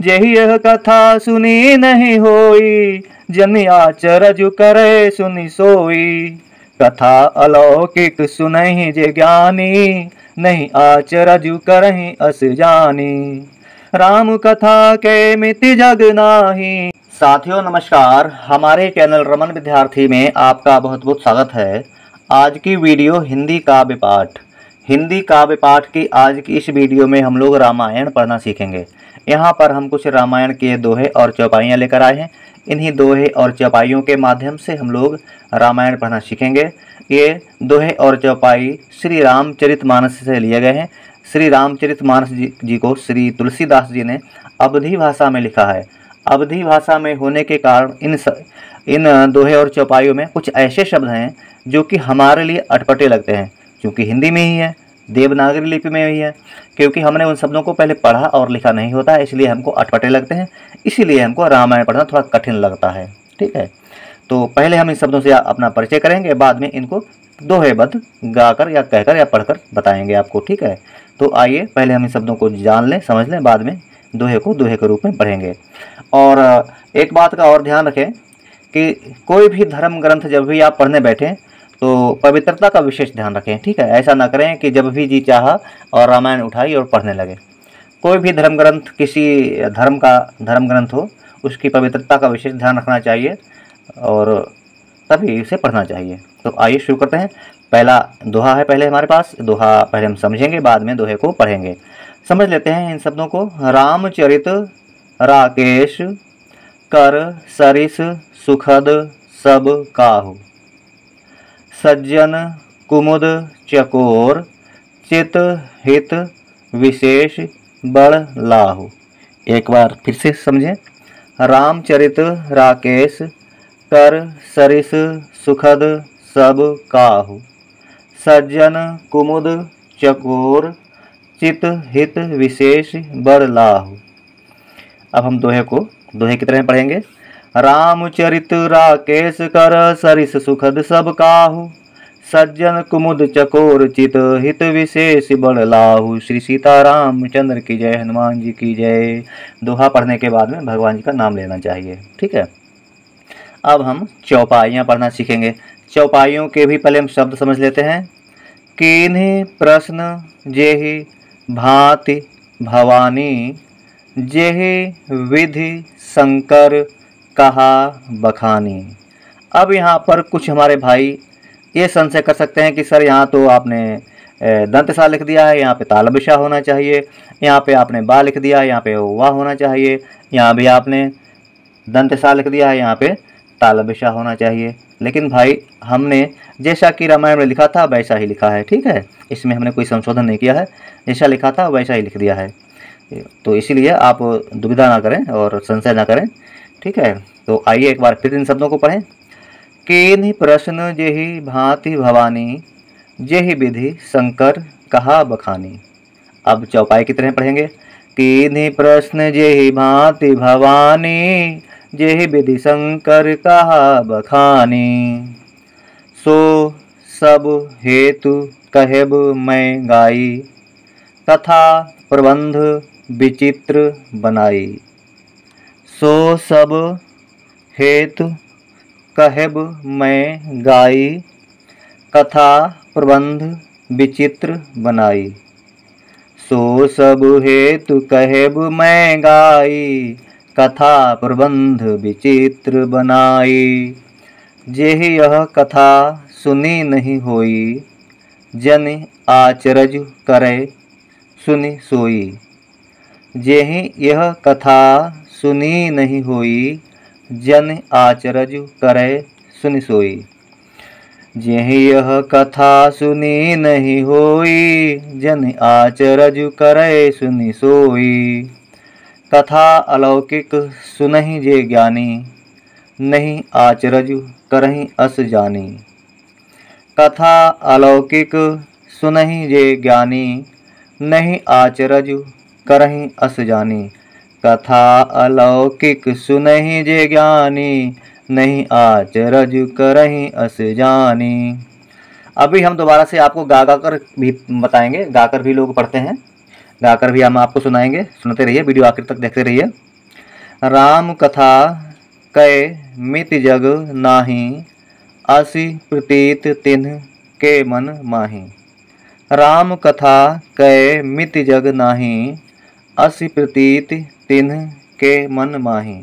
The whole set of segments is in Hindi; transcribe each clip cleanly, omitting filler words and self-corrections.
जेहि यह कथा सुनी नहीं होई, जन आचरज करे सुनि सोई। कथा अलौकिक सुनहि जे ज्ञानी, नहीं आचरज करहि अस जानी। राम कथा के मिति जग नाही। साथियों नमस्कार, हमारे चैनल रमन विद्यार्थी में आपका बहुत बहुत स्वागत है। आज की वीडियो हिंदी काव्य पाठ। हिंदी काव्य पाठ की आज की इस वीडियो में हम लोग रामायण पढ़ना सीखेंगे। यहाँ पर हम कुछ रामायण के दोहे और चौपाइयाँ लेकर आए हैं। इन्हीं दोहे और चौपाइयों के माध्यम से हम लोग रामायण पढ़ना सीखेंगे। ये दोहे और चौपाई श्री रामचरितमानस से लिए गए हैं। श्री रामचरितमानस जी को श्री तुलसीदास जी ने अवधी भाषा में लिखा है। अवधी भाषा में होने के कारण इन दोहे और चौपाइयों में कुछ ऐसे शब्द हैं जो कि हमारे लिए अटपटे लगते हैं, क्योंकि हिंदी में ही है, देवनागरी लिपि में ही है। क्योंकि हमने उन शब्दों को पहले पढ़ा और लिखा नहीं होता है, इसलिए हमको अटपटे लगते हैं। इसीलिए हमको रामायण पढ़ना थोड़ा कठिन लगता है। ठीक है, तो पहले हम इन शब्दों से अपना परिचय करेंगे, बाद में इनको दोहेबद्ध गाकर या कहकर या पढ़कर बताएंगे आपको। ठीक है, तो आइए पहले हम इन शब्दों को जान लें, समझ लें, बाद में दोहे के रूप में पढ़ेंगे। और एक बात का और ध्यान रखें कि कोई भी धर्म ग्रंथ जब भी आप पढ़ने बैठें तो पवित्रता का विशेष ध्यान रखें। ठीक है, ऐसा ना करें कि जब भी जी चाहा और रामायण उठाई और पढ़ने लगे। कोई भी धर्म ग्रंथ, किसी धर्म ग्रंथ हो, उसकी पवित्रता का विशेष ध्यान रखना चाहिए और तभी इसे पढ़ना चाहिए। तो आइए शुरू करते हैं। पहला दोहा है पहले हमारे पास। दोहा पहले हम समझेंगे, बाद में दोहे को पढ़ेंगे। समझ लेते हैं इन शब्दों को। रामचरित राकेश, कर सरिस सुखद सब काहू। सज्जन कुमुद चकोर, चित हित विशेष बड़ लाहू। एक बार फिर से समझें। रामचरित राकेश, कर सरिस सुखद सब काहू। सज्जन कुमुद चकोर, चित हित विशेष बड़ लाहू। अब हम दोहे की तरह पढ़ेंगे। रामचरित राकेश, कर सरिस सुखद सब काहू। सज्जन कुमुद चकोर, चित हित विशेष बड़ लाहू। श्री सीताराम चंद्र की जय, हनुमान जी की जय। दोहा पढ़ने के बाद में भगवान जी का नाम लेना चाहिए। ठीक है, अब हम चौपाइयाँ पढ़ना सीखेंगे। चौपाइयों के भी पहले हम शब्द समझ लेते हैं। किन्हीं प्रश्न जेहि भांति भवानी, जेहि विधि शंकर कहा बखानी। अब यहाँ पर कुछ हमारे भाई ये संशय कर सकते हैं कि सर यहाँ तो आपने दंतसा लिख दिया है, यहाँ पे तालबिशा होना चाहिए, यहाँ पे आपने बा लिख दिया है, यहाँ पे वाह होना चाहिए, यहाँ भी आपने दंतसा लिख दिया है, यहाँ पे तालबिशा होना चाहिए। लेकिन भाई हमने जैसा कि रामायण में लिखा था वैसा ही लिखा है। ठीक है, इसमें हमने कोई संशोधन नहीं किया है, जैसा लिखा था वैसा ही लिख दिया है। तो इसीलिए आप दुविधा ना करें और संशय ना करें। ठीक है, तो आइए एक बार फिर इन शब्दों को पढ़ें। किन्हीं प्रश्न जेहि भांति भवानी, जेहि विधि शंकर कहा बखानी। अब चौपाई की तरह पढ़ेंगे। किन्हीं प्रश्न जेहि भांति भवानी, जेहि विधि शंकर कहा बखानी। सो सब हेतु कहेब मैं गाई, कथा प्रबंध विचित्र बनाई। सो सब हेतु कहेब मैं गाई, कथा प्रबंध विचित्र बनाई। सो सब हेतु कहेब मैं गाई, कथा प्रबंध विचित्र बनाई। जेहि यह कथा सुनी नहीं होई, जन आचरज करे सुनि सोई। जेहि यह कथा सुनी नहीं होई, जन आचरज करे सुनि सोई। जेहि यह कथा सुनी नहीं होई, जन आचरज करे सुनि सोई। कथा अलौकिक सुनहि जे ज्ञानी, नहीं आचरज करहि अस जानी। कथा अलौकिक सुनहि जे ज्ञानी, नहीं आचरज करहि अस जानी। कथा अलौकिक सुनहि जे ज्ञानी, नहीं आचरज करहि अस जानी। अभी हम दोबारा से आपको गा कर भी बताएंगे, गाकर भी लोग पढ़ते हैं, गाकर भी हम आपको सुनाएंगे। सुनते रहिए, वीडियो आखिर तक देखते रहिए। राम कथा कै मित जग नाही, असी प्रतीत तिन्ह के मन माही। राम कथा कै मित जग नाही, असी प्रतीत तिन्ह के मन माही।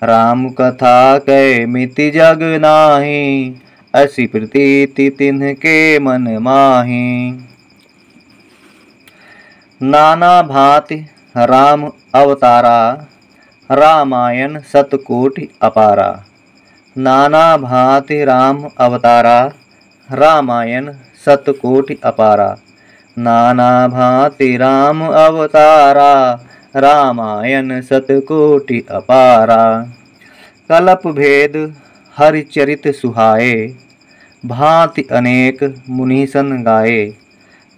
राम कथा कै मित जग नाही, असी प्रतीत तिन्ह के मन माही। नाना भांति राम अवतारा, रामायण सतकोटि अपारा। नाना भांति राम अवतारा, रामायण सतकोटि अपारा। नाना भांति राम अवतारा, रामायण सतकोटि अपारा। कलप भेद हरिचरित सुहाए, भांति अनेक मुनीसन गाए।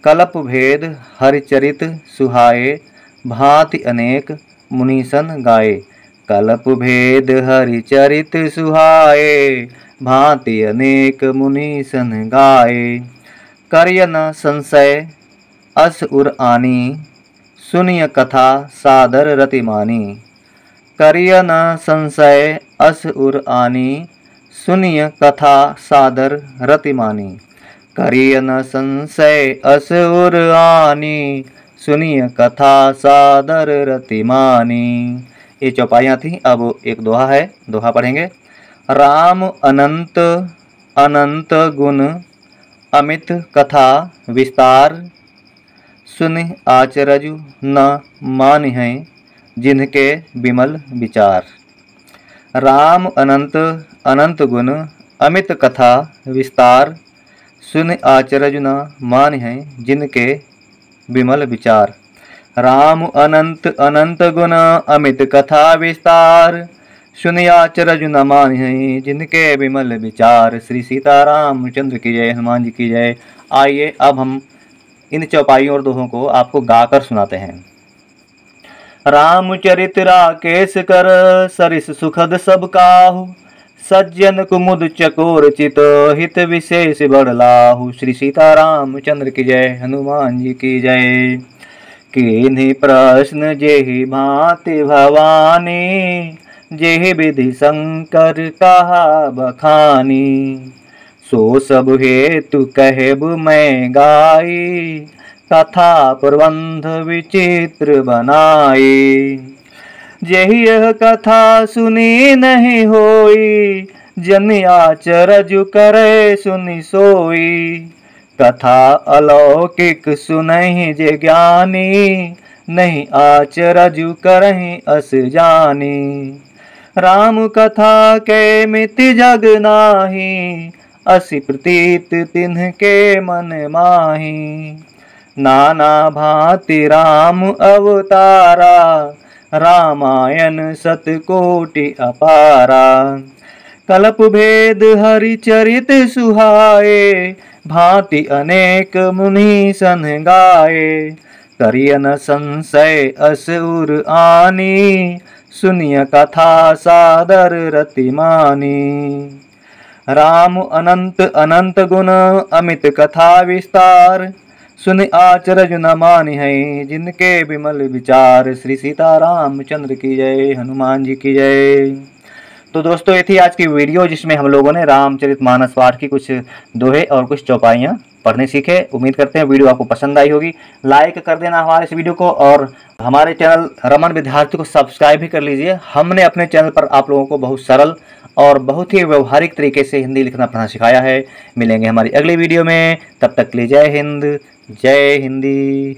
कलप भेद हरिचरित सुहाए, भांति अनेक मुनीसन गाए। कलप भेद हरिचरित सुहाए, भांति अनेक मुनीसन गाए। कर्य न संशय अस उर आनी, सुनिय कथा सादर रति मानी। कर्य न संशय अस उर आनी, सुनिय कथा सादर रति मानी। कर्य न संशय अस उर आनी, सुनिय कथा सादर रति मानी। ये चौपाइयाँ थी। अब एक दोहा है, दोहा पढ़ेंगे। राम अनंत अनंत गुण, अमित कथा विस्तार। सुनि आचरजु न मानिहै, जिनके विमल विचार। राम अनंत अनंत गुण, अमित कथा विस्तार। सुनि आचरजु न मानिहै, जिनके विमल विचार। राम अनंत अनंत गुण, अमित कथा विस्तार। सुनि आचरजु न मानिहै, जिनके विमल विचार। श्री सीताराम चंद्र की जय, हनुमान जी की जय। आइए अब हम इन चौपाइयों और दोहों को आपको गाकर सुनाते हैं। रामचरित राकेश कर, सरिस सुखद सब काहू। सज्जन कुमुद चकोर चित, हित विशेष बड़ लाहू। श्री सीताराम चंद्र की जय, हनुमान जी की जय। किन्हीं प्रश्न जेहि भांति भवानी, जेहि विधि शंकर कहा बखानी। सो सब हेतु कहब मैं गाई, कथा प्रबंध विचित्र बनाई। जेहि यह कथा सुनी नहीं होई, जन आचरजु करे सुनि सोई। कथा अलौकिक सुनहि जे ज्ञानी, नहीं आचरजु करहि अस जानी। राम कथा के मिति जग नाही, असी प्रतीत तिन्ह के मन माही। नाना भांति राम अवतारा, रामायण सतकोटि अपारा। कलप भेद हरिचरित सुहाए, भांति अनेक मुनीसन गाए। कर्य न संशय अस उर आनी, सुनिय कथा सादर रति मानी। राम अनंत अनंत गुण, अमित कथा विस्तार। सुनि आचरजु न मानिहै, जिनके विमल विचार। श्री सीताराम चंद्र की जय, हनुमान जी की जय। तो दोस्तों, ये थी आज की वीडियो, जिसमें हम लोगों ने रामचरितमानस पाठ की कुछ दोहे और कुछ चौपाइयाँ पढ़ने सीखे। उम्मीद करते हैं वीडियो आपको पसंद आई होगी। लाइक कर देना हमारे इस वीडियो को, और हमारे चैनल रमन विद्यार्थी को सब्सक्राइब भी कर लीजिए। हमने अपने चैनल पर आप लोगों को बहुत सरल और बहुत ही व्यवहारिक तरीके से हिंदी लिखना पढ़ना सिखाया है। मिलेंगे हमारी अगली वीडियो में, तब तक के लिए जय हिंद, जय हिंदी।